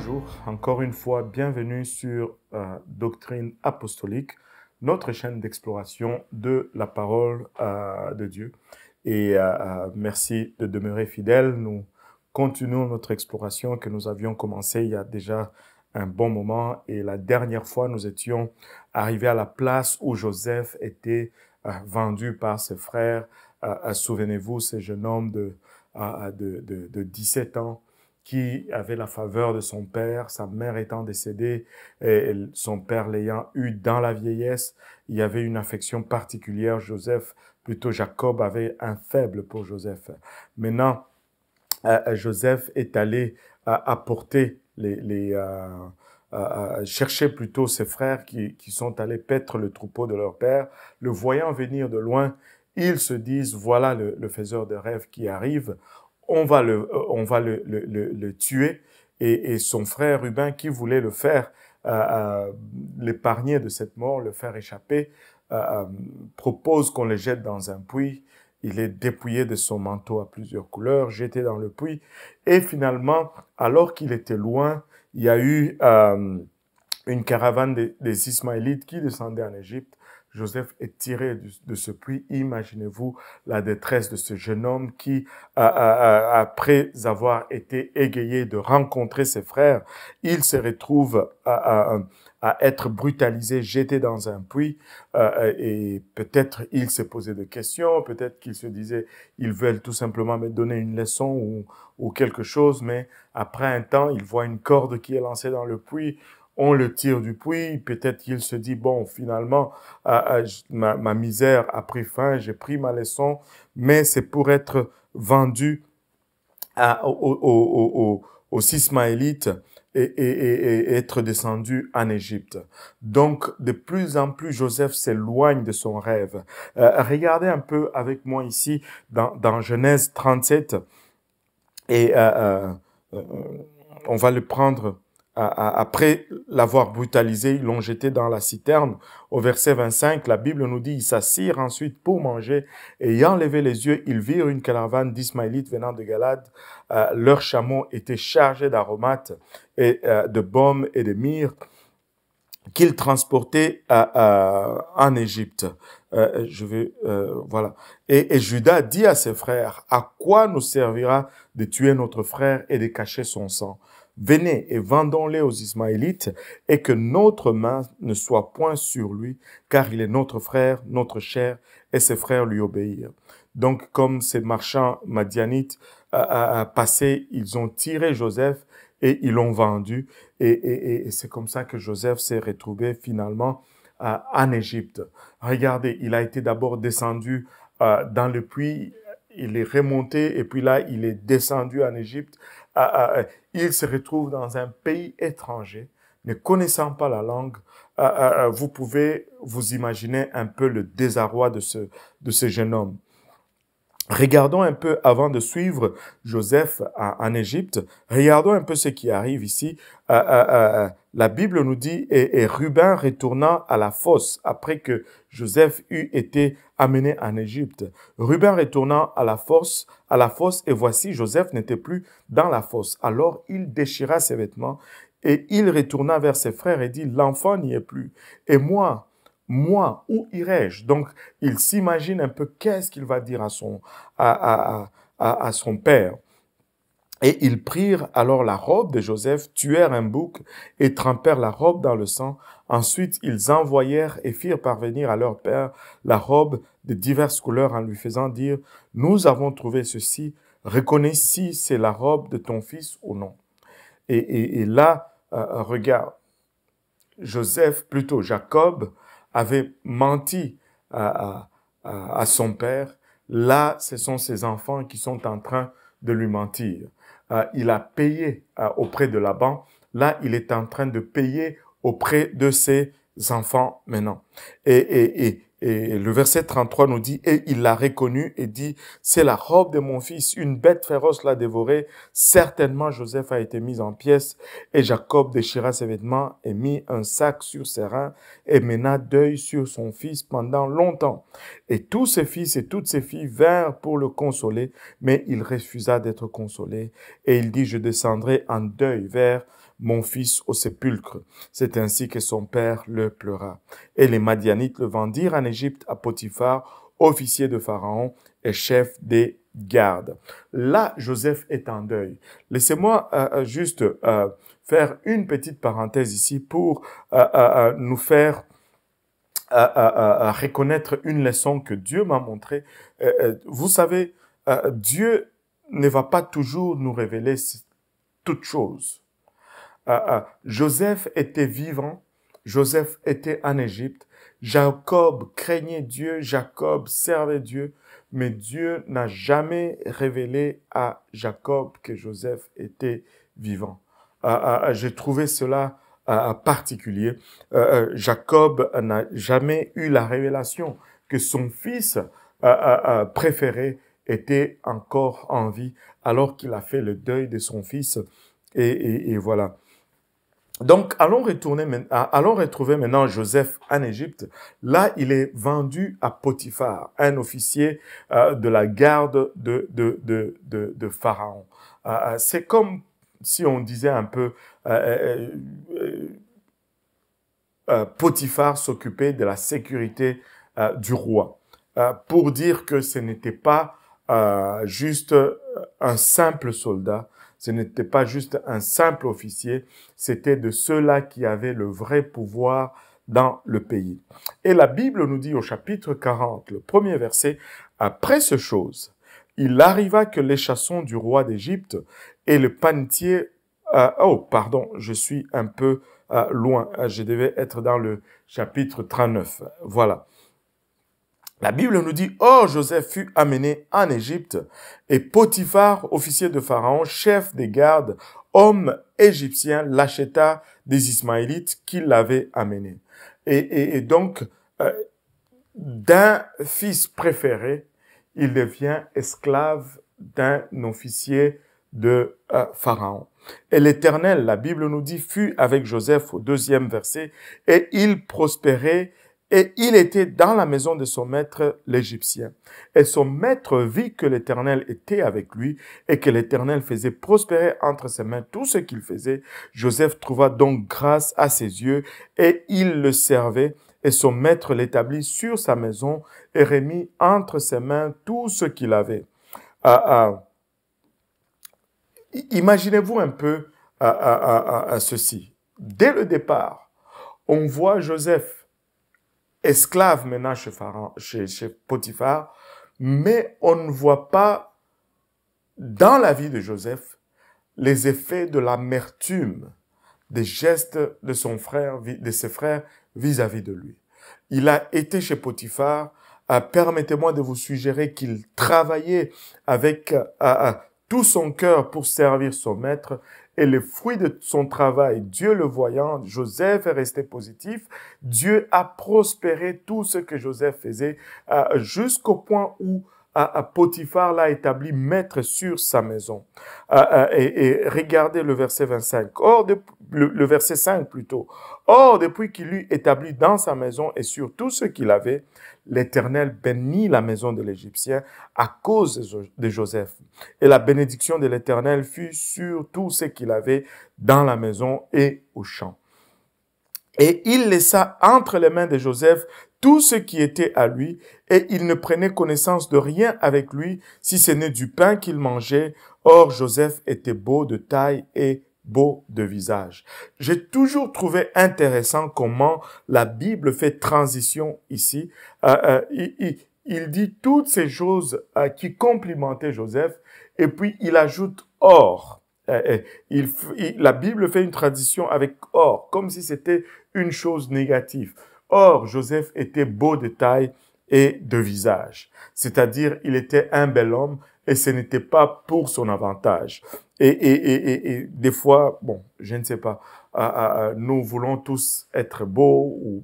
Bonjour, encore une fois, bienvenue sur Doctrine Apostolique, notre chaîne d'exploration de la parole de Dieu. Et merci de demeurer fidèle. Nous continuons notre exploration que nous avions commencée il y a déjà un bon moment. Et la dernière fois, nous étions arrivés à la place où Joseph était vendu par ses frères. Souvenez-vous, ce jeune homme de 17 ans qui avait la faveur de son père, sa mère étant décédée, et son père l'ayant eu dans la vieillesse. Il y avait une affection particulière. Joseph, plutôt Jacob, avait un faible pour Joseph. Maintenant, Joseph est allé apporter chercher plutôt ses frères qui sont allés paître le troupeau de leur père. Le voyant venir de loin, ils se disent, voilà le faiseur de rêves qui arrive. On va le tuer. Et son frère Ruben, qui voulait le faire, l'épargner de cette mort, le faire échapper, propose qu'on le jette dans un puits. Il est dépouillé de son manteau à plusieurs couleurs, jeté dans le puits. Et finalement, alors qu'il était loin, il y a eu une caravane des Ismaélites qui descendait en Égypte. Joseph est tiré de ce puits. Imaginez-vous la détresse de ce jeune homme qui, après avoir été égayé de rencontrer ses frères, il se retrouve à être brutalisé, jeté dans un puits. Et peut-être il s'est posé des questions, peut-être qu'il se disait, ils veulent tout simplement me donner une leçon ou quelque chose, mais après un temps, il voit une corde qui est lancée dans le puits. On le tire du puits, peut-être qu'il se dit, bon, finalement, ma misère a pris fin, j'ai pris ma leçon, mais c'est pour être vendu aux Ismaélites et être descendu en Égypte. Donc, de plus en plus, Joseph s'éloigne de son rêve. Regardez un peu avec moi ici dans Genèse 37, et on va le prendre. Après l'avoir brutalisé, ils l'ont jeté dans la citerne. Au verset 25, la Bible nous dit, ils s'assirent ensuite pour manger. Et ayant levé les yeux, ils virent une caravane d'Ismaélites venant de Galade. Leurs chameaux étaient chargés d'aromates et de baumes et de myrrhe qu'ils transportaient en Égypte. Voilà. Et Judas dit à ses frères, à quoi nous servira de tuer notre frère et de cacher son sang? Venez et vendons-les aux Ismaélites, et que notre main ne soit point sur lui, car il est notre frère, notre chair, et ses frères lui obéirent. Donc, comme ces marchands madianites passaient, ils ont tiré Joseph et ils l'ont vendu. Et c'est comme ça que Joseph s'est retrouvé finalement en Égypte. Regardez, il a été d'abord descendu dans le puits, il est remonté, et puis là, il est descendu en Égypte. Il se retrouve dans un pays étranger, ne connaissant pas la langue. Vous pouvez vous imaginer un peu le désarroi de ce jeune homme. Regardons un peu, avant de suivre Joseph en Égypte, regardons un peu ce qui arrive ici. La Bible nous dit, et Ruben retourna à la fosse après que Joseph eut été amené en Égypte. Ruben retourna à la fosse, et voici, Joseph n'était plus dans la fosse. Alors il déchira ses vêtements et il retourna vers ses frères et dit, l'enfant n'y est plus. Et moi, où irai-je? Donc, il s'imagine un peu qu'est-ce qu'il va dire à son père. Et ils prirent alors la robe de Joseph, tuèrent un bouc et trempèrent la robe dans le sang. Ensuite, ils envoyèrent et firent parvenir à leur père la robe de diverses couleurs en lui faisant dire, « Nous avons trouvé ceci, reconnais si c'est la robe de ton fils ou non. » Et là, regarde, Joseph, plutôt Jacob, avait menti à son père. Là, ce sont ses enfants qui sont en train de lui mentir. Il a payé auprès de Laban. Là, il est en train de payer auprès de ses enfants maintenant. Et le verset 33 nous dit, « Et il l'a reconnu et dit, c'est la robe de mon fils, une bête féroce l'a dévoré. Certainement, Joseph a été mis en pièces. Et Jacob déchira ses vêtements et mit un sac sur ses reins et mena deuil sur son fils pendant longtemps. Et tous ses fils et toutes ses filles vinrent pour le consoler, mais il refusa d'être consolé. Et il dit, je descendrai en deuil vers mon fils au sépulcre. C'est ainsi que son père le pleura. Et les Madianites le vendirent en Égypte à Potiphar, officier de Pharaon et chef des gardes. Là, Joseph est en deuil. Laissez-moi juste faire une petite parenthèse ici pour nous faire reconnaître une leçon que Dieu m'a montrée. Vous savez, Dieu ne va pas toujours nous révéler toutes choses. Joseph était vivant, Joseph était en Égypte, Jacob craignait Dieu, Jacob servait Dieu, mais Dieu n'a jamais révélé à Jacob que Joseph était vivant. J'ai trouvé cela particulier. Jacob n'a jamais eu la révélation que son fils préféré était encore en vie alors qu'il a fait le deuil de son fils. Et voilà. Donc, allons retrouver maintenant Joseph en Égypte. Là, il est vendu à Potiphar, un officier de la garde de Pharaon. C'est comme si on disait un peu, Potiphar s'occupait de la sécurité du roi. Pour dire que ce n'était pas juste un simple soldat, ce n'était pas juste un simple officier, c'était de ceux-là qui avaient le vrai pouvoir dans le pays. Et la Bible nous dit au chapitre 40, le premier verset, « Après ces choses, il arriva que l'échasson du roi d'Égypte et le panetier... » je suis un peu loin. Je devais être dans le chapitre 39. Voilà. La Bible nous dit, « Or, Joseph fut amené en Égypte, et Potiphar, officier de Pharaon, chef des gardes, homme égyptien, l'acheta des Ismaélites qui l'avaient amené. » Et donc, d'un fils préféré, il devient esclave d'un officier de Pharaon. Et l'Éternel, la Bible nous dit, fut avec Joseph au 2e verset, et il prospérait. Et il était dans la maison de son maître l'Égyptien. Et son maître vit que l'Éternel était avec lui et que l'Éternel faisait prospérer entre ses mains tout ce qu'il faisait. Joseph trouva donc grâce à ses yeux et il le servait. Et son maître l'établit sur sa maison et remit entre ses mains tout ce qu'il avait. Imaginez-vous un peu ceci. Dès le départ, on voit Joseph esclave maintenant chez Potiphar, mais on ne voit pas dans la vie de Joseph les effets de l'amertume des gestes de son frère, de ses frères vis-à-vis de lui. Il a été chez Potiphar. Permettez-moi de vous suggérer qu'il travaillait avec tout son cœur pour servir son maître. Et le fruit de son travail, Dieu le voyant, Joseph est resté positif. Dieu a prospéré tout ce que Joseph faisait jusqu'au point où Potiphar l'a établi maître sur sa maison. Et regardez le verset 25. Le verset 5 plutôt. Or, depuis qu'il l'eut établi dans sa maison et sur tout ce qu'il avait, l'Éternel bénit la maison de l'Égyptien à cause de Joseph. Et la bénédiction de l'Éternel fut sur tout ce qu'il avait dans la maison et au champ. Et il laissa entre les mains de Joseph tout ce qui était à lui, et il ne prenait connaissance de rien avec lui, si ce n'est du pain qu'il mangeait. Or, Joseph était beau de taille et beau de visage. J'ai toujours trouvé intéressant comment la Bible fait transition ici. Il dit toutes ces choses qui complimentaient Joseph, et puis il ajoute « or ». La Bible fait une transition avec « or », comme si c'était une chose négative. Or, Joseph était beau de taille et de visage. C'est-à-dire, il était un bel homme et ce n'était pas pour son avantage. Et des fois, bon, je ne sais pas, nous voulons tous être beaux,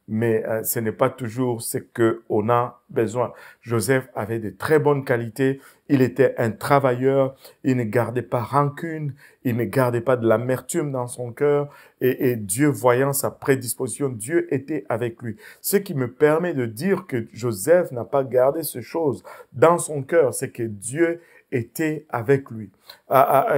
mais ce n'est pas toujours ce qu'on a besoin. Joseph avait de très bonnes qualités. Il était un travailleur. Il ne gardait pas rancune. Il ne gardait pas de l'amertume dans son cœur. Et Dieu, voyant sa prédisposition, Dieu était avec lui. Ce qui me permet de dire que Joseph n'a pas gardé ces choses dans son cœur, c'est que Dieu était avec lui.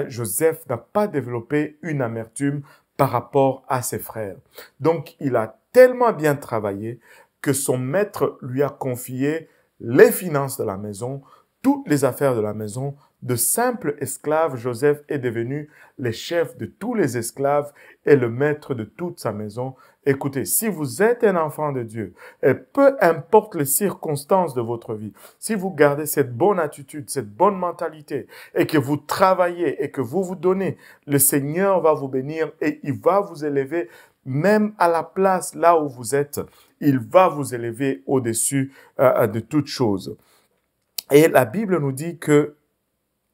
Joseph n'a pas développé une amertume par rapport à ses frères. Donc, il a tellement bien travaillé que son maître lui a confié les finances de la maison, toutes les affaires de la maison. De simple esclave, Joseph est devenu le chef de tous les esclaves et le maître de toute sa maison. Écoutez, si vous êtes un enfant de Dieu, et peu importe les circonstances de votre vie, si vous gardez cette bonne attitude, cette bonne mentalité, et que vous travaillez et que vous vous donnez, le Seigneur va vous bénir et il va vous élever même à la place là où vous êtes. Il va vous élever au-dessus de toutes choses. Et la Bible nous dit que,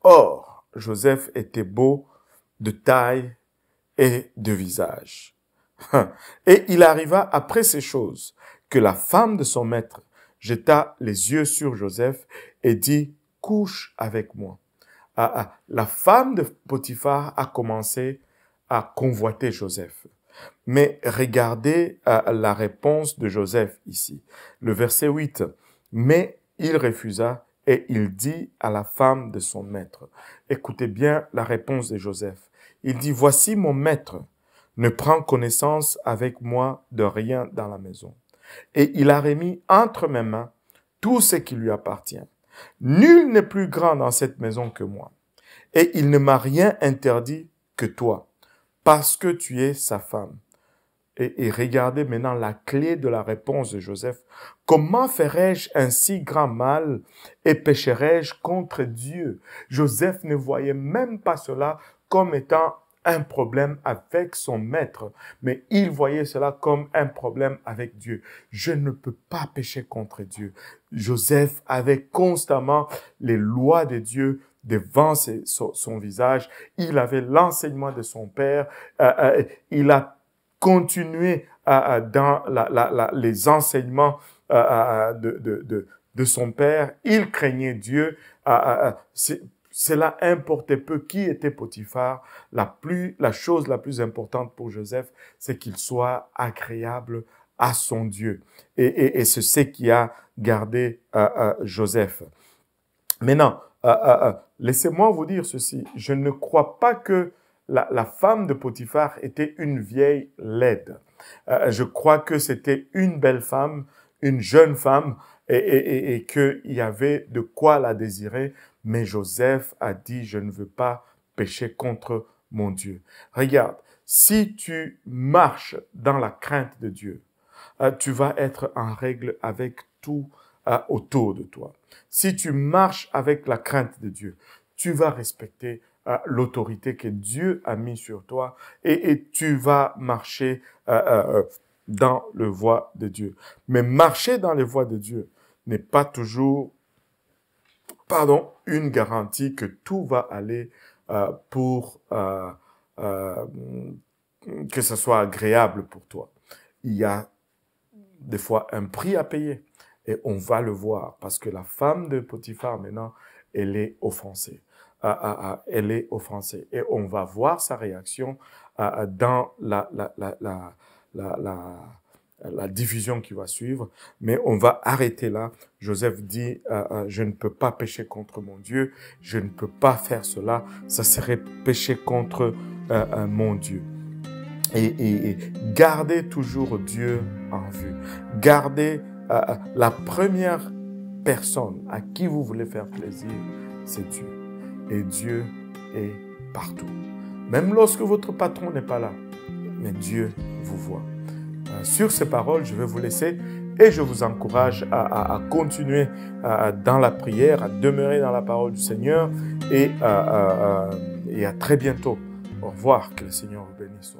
or, Joseph était beau de taille et de visage. Et il arriva après ces choses que la femme de son maître jeta les yeux sur Joseph et dit, couche avec moi. La femme de Potiphar a commencé à convoiter Joseph. Mais regardez la réponse de Joseph ici. Le verset 8. Mais il refusa et il dit à la femme de son maître. Écoutez bien la réponse de Joseph. Il dit, voici mon maître ne prend connaissance avec moi de rien dans la maison. Et il a remis entre mes mains tout ce qui lui appartient. Nul n'est plus grand dans cette maison que moi. Et il ne m'a rien interdit que toi, parce que tu es sa femme. Et regardez maintenant la clé de la réponse de Joseph. Comment ferais-je un si grand mal et pécherais-je contre Dieu? Joseph ne voyait même pas cela comme étant un problème avec son maître, mais il voyait cela comme un problème avec Dieu. Je ne peux pas pécher contre Dieu. Joseph avait constamment les lois de Dieu devant son visage. Il avait l'enseignement de son père. Il a continué dans les enseignements de son père. Il craignait Dieu. Cela importait peu qui était Potiphar. La chose la plus importante pour Joseph, c'est qu'il soit agréable à son Dieu. Et c'est ce qui a gardé Joseph. Maintenant, laissez-moi vous dire ceci. Je ne crois pas que la femme de Potiphar était une vieille laide. Je crois que c'était une belle femme, une jeune femme, et qu'il y avait de quoi la désirer. Mais Joseph a dit, je ne veux pas pécher contre mon Dieu. Regarde, si tu marches dans la crainte de Dieu, tu vas être en règle avec tout autour de toi. Si tu marches avec la crainte de Dieu, tu vas respecter l'autorité que Dieu a mis sur toi et tu vas marcher dans le voie de Dieu. Mais marcher dans les voies de Dieu n'est pas toujours une garantie que tout va aller pour que ce soit agréable pour toi. Il y a des fois un prix à payer et on va le voir parce que la femme de Potiphar maintenant, elle est offensée. Elle est offensée et on va voir sa réaction dans la diffusion qui va suivre, mais on va arrêter là. Joseph dit, je ne peux pas pécher contre mon Dieu, je ne peux pas faire cela, ça serait pécher contre mon Dieu. Et gardez toujours Dieu en vue. Gardez la première personne à qui vous voulez faire plaisir, c'est Dieu. Et Dieu est partout. Même lorsque votre patron n'est pas là, mais Dieu vous voit. Sur ces paroles, je vais vous laisser et je vous encourage à continuer dans la prière, à demeurer dans la parole du Seigneur et à très bientôt. Au revoir, que le Seigneur vous bénisse.